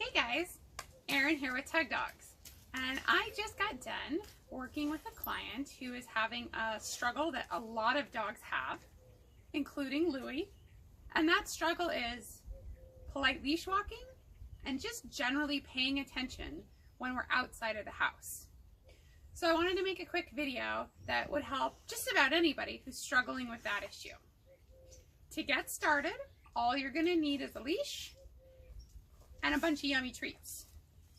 Hey guys, Erin here with Tug Dogs, and I just got done working with a client who is having a struggle that a lot of dogs have, including Louie, and that struggle is polite leash walking and just generally paying attention when we're outside of the house. So I wanted to make a quick video that would help just about anybody who's struggling with that issue. To get started, all you're going to need is a leash and a bunch of yummy treats.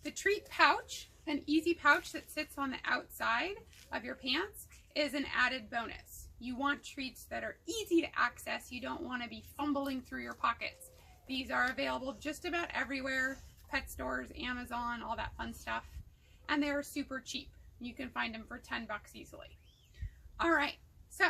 The treat pouch, an easy pouch that sits on the outside of your pants, is an added bonus. You want treats that are easy to access. You don't want to be fumbling through your pockets. These are available just about everywhere, pet stores, Amazon, all that fun stuff. And they're super cheap. You can find them for 10 bucks easily. All right, so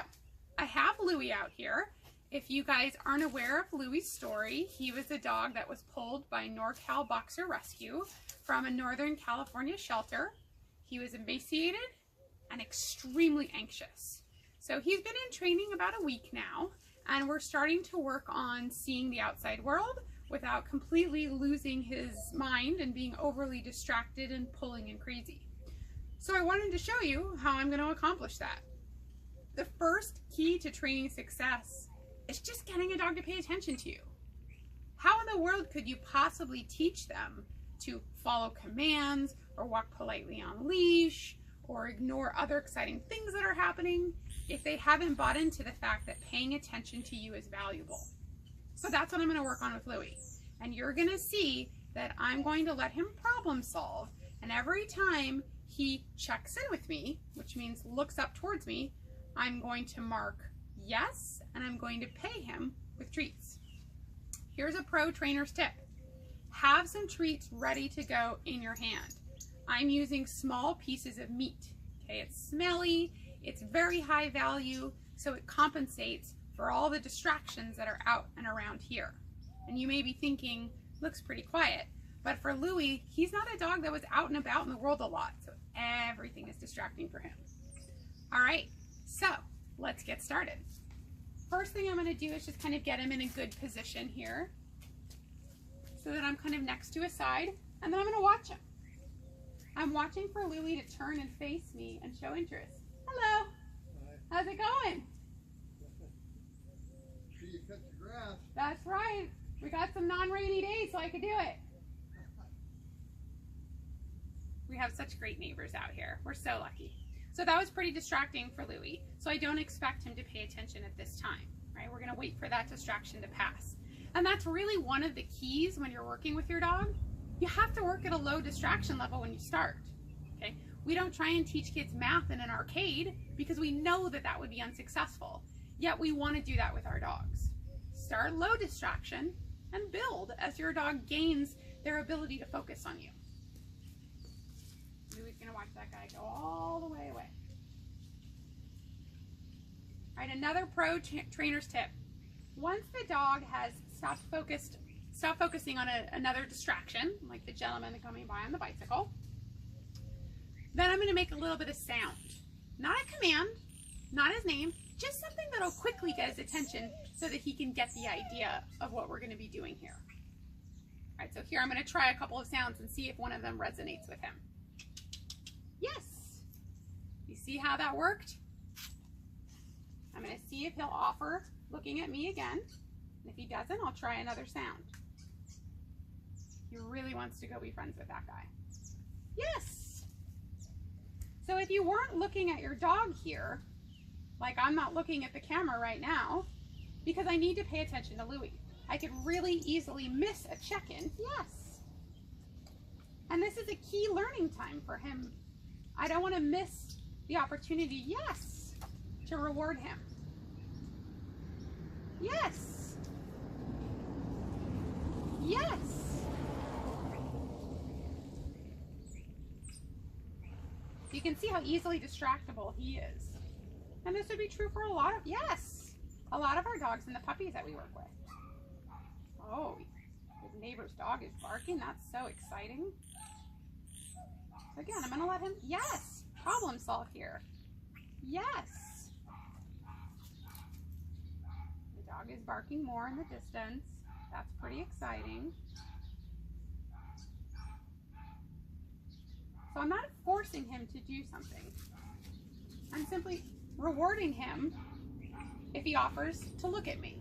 I have Louie out here. If you guys aren't aware of Louie's story, he was a dog that was pulled by NorCal Boxer Rescue from a Northern California shelter. He was emaciated and extremely anxious. So he's been in training about a week now, and we're starting to work on seeing the outside world without completely losing his mind and being overly distracted and pulling and crazy. So I wanted to show you how I'm going to accomplish that. The first key to training success is just getting a dog to pay attention to you. How in the world could you possibly teach them to follow commands or walk politely on leash or ignore other exciting things that are happening if they haven't bought into the fact that paying attention to you is valuable? So that's what I'm going to work on with Louie. And you're going to see that I'm going to let him problem solve, and every time he checks in with me, which means looks up towards me, I'm going to mark yes, and I'm going to pay him with treats. Here's a pro trainer's tip. Have some treats ready to go in your hand. I'm using small pieces of meat. Okay, it's smelly, it's very high value, so it compensates for all the distractions that are out and around here. And you may be thinking, looks pretty quiet, but for Louie, he's not a dog that was out and about in the world a lot, so everything is distracting for him. All right, so let's get started. First thing I'm going to do is just kind of get him in a good position here so that I'm kind of next to his side, and then I'm going to watch him. I'm watching for Louie to turn and face me and show interest. Hello. Hi. How's it going? See, you cut the grass. That's right. We got some non-rainy days, so I could do it. We have such great neighbors out here. We're so lucky. So that was pretty distracting for Louie, so I don't expect him to pay attention at this time, right? We're going to wait for that distraction to pass. And that's really one of the keys when you're working with your dog. You have to work at a low distraction level when you start, okay? We don't try and teach kids math in an arcade because we know that that would be unsuccessful, yet we want to do that with our dogs. Start low distraction and build as your dog gains their ability to focus on you. Louie's going to watch that guy go all the way away. All right, another pro trainer's tip. Once the dog has stopped focusing on another distraction, like the gentleman coming by on the bicycle, then I'm going to make a little bit of sound. Not a command, not his name, just something that'll quickly get his attention so that he can get the idea of what we're going to be doing here. All right, so here I'm going to try a couple of sounds and see if one of them resonates with him. Yes. You see how that worked? I'm going to see if he'll offer looking at me again. And if he doesn't, I'll try another sound. He really wants to go be friends with that guy. Yes. So if you weren't looking at your dog here, like I'm not looking at the camera right now, because I need to pay attention to Louie, I could really easily miss a check-in. Yes. And this is a key learning time for him. I don't want to miss the opportunity, yes, to reward him. Yes. Yes. You can see how easily distractible he is. And this would be true for a lot of our dogs and the puppies that we work with. Oh, his neighbor's dog is barking. That's so exciting. So again, I'm going to let him, yes, problem solve here. Yes. The dog is barking more in the distance. That's pretty exciting. So I'm not forcing him to do something. I'm simply rewarding him if he offers to look at me.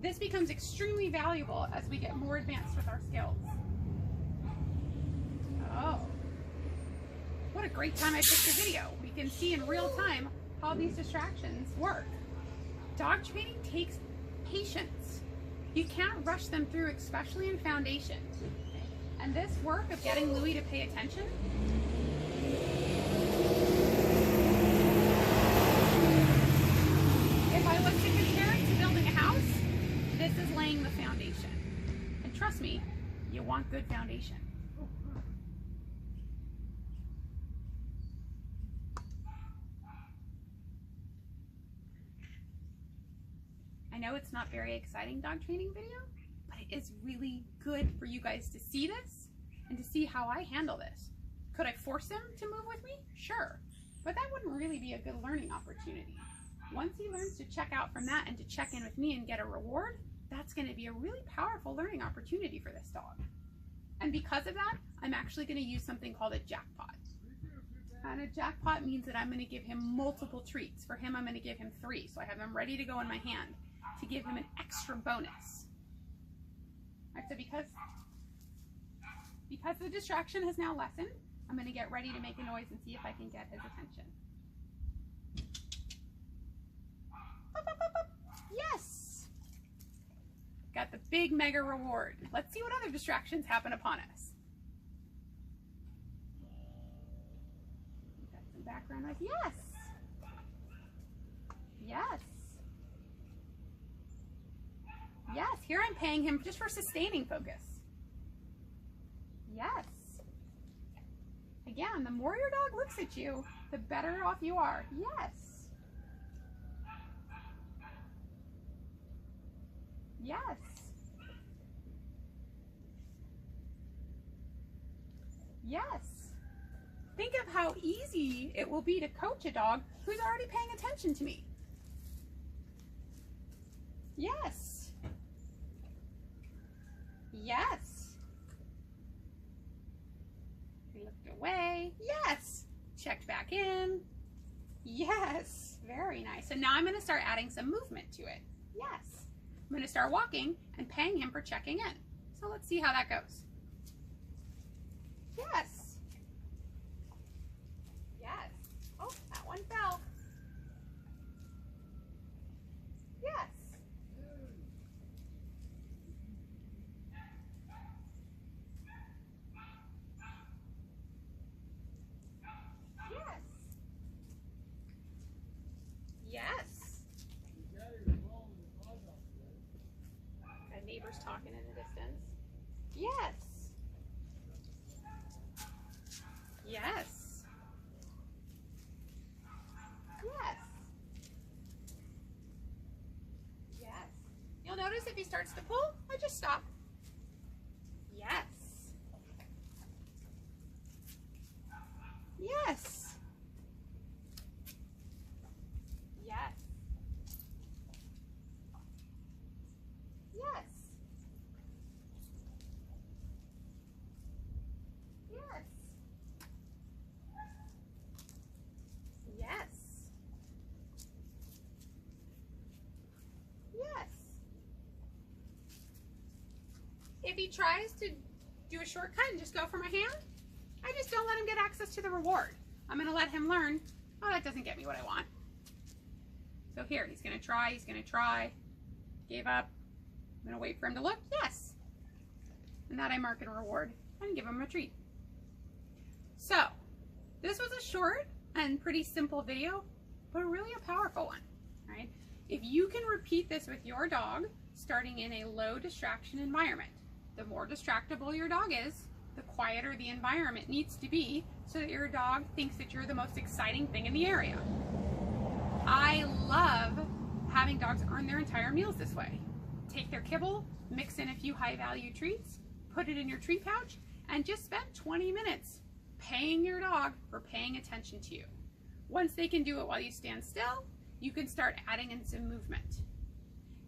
This becomes extremely valuable as we get more advanced with our skills. Oh, what a great time I picked the video. We can see in real time how these distractions work. Dog training takes patience. You can't rush them through, especially in foundation. And this work of getting Louie to pay attention, if I was to compare it to building a house, this is laying the foundation. And trust me, you want good foundation. I know it's not very exciting dog training video, but it is really good for you guys to see this and to see how I handle this. Could I force him to move with me? Sure, but that wouldn't really be a good learning opportunity. Once he learns to check out from that and to check in with me and get a reward, that's going to be a really powerful learning opportunity for this dog. And because of that, I'm actually going to use something called a jackpot. And a jackpot means that I'm going to give him multiple treats. For him, I'm going to give him 3, so I have them ready to go in my hand to give him an extra bonus. All right, so because the distraction has now lessened, I'm going to get ready to make a noise and see if I can get his attention. Up, up, up, up. Yes! Got the big mega reward. Let's see what other distractions happen upon us. Got some background noise. Yes! Yes! Yes, here I'm paying him just for sustaining focus. Yes. Again, the more your dog looks at you, the better off you are. Yes. Yes. Yes. Think of how easy it will be to coach a dog who's already paying attention to me. Yes. Yes. He looked away. Yes. Checked back in. Yes. Very nice. So now I'm going to start adding some movement to it. Yes. I'm going to start walking and paying him for checking in. So let's see how that goes. Yes. Yes. Oh, that one fell. Yes. Yes. Got neighbors talking in the distance. Yes. Yes. Yes. Yes. You'll notice if he starts to pull, I just stop. Yes. Yes. Yes. Yes. Yes. Yes. Yes. If he tries to do a shortcut and just go for my hand, I just don't let him get access to the reward. I'm going to let him learn, oh, that doesn't get me what I want. So here, he's going to try, gave up. I'm going to wait for him to look, yes. And that I mark and reward and give him a treat. So, this was a short and pretty simple video, but really a powerful one, right? If you can repeat this with your dog, starting in a low distraction environment, the more distractible your dog is, the quieter the environment needs to be so that your dog thinks that you're the most exciting thing in the area. I love having dogs earn their entire meals this way. Take their kibble, mix in a few high-value treats, put it in your treat pouch, and just spend 20 minutes paying your dog for paying attention to you. Once they can do it while you stand still, you can start adding in some movement.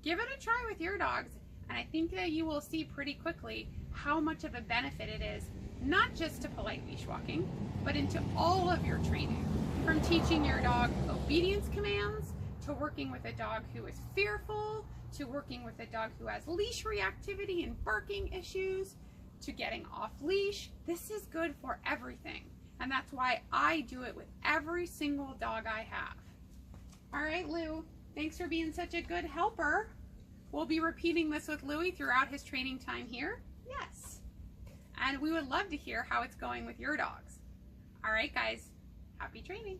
Give it a try with your dogs, and I think that you will see pretty quickly how much of a benefit it is, not just to polite leash walking, but into all of your training, from teaching your dog obedience commands, to working with a dog who is fearful, to working with a dog who has leash reactivity and barking issues, to getting off leash. This is good for everything. And that's why I do it with every single dog I have. All right, Lou, thanks for being such a good helper. We'll be repeating this with Louie throughout his training time here. Yes. And we would love to hear how it's going with your dogs. All right, guys, happy training.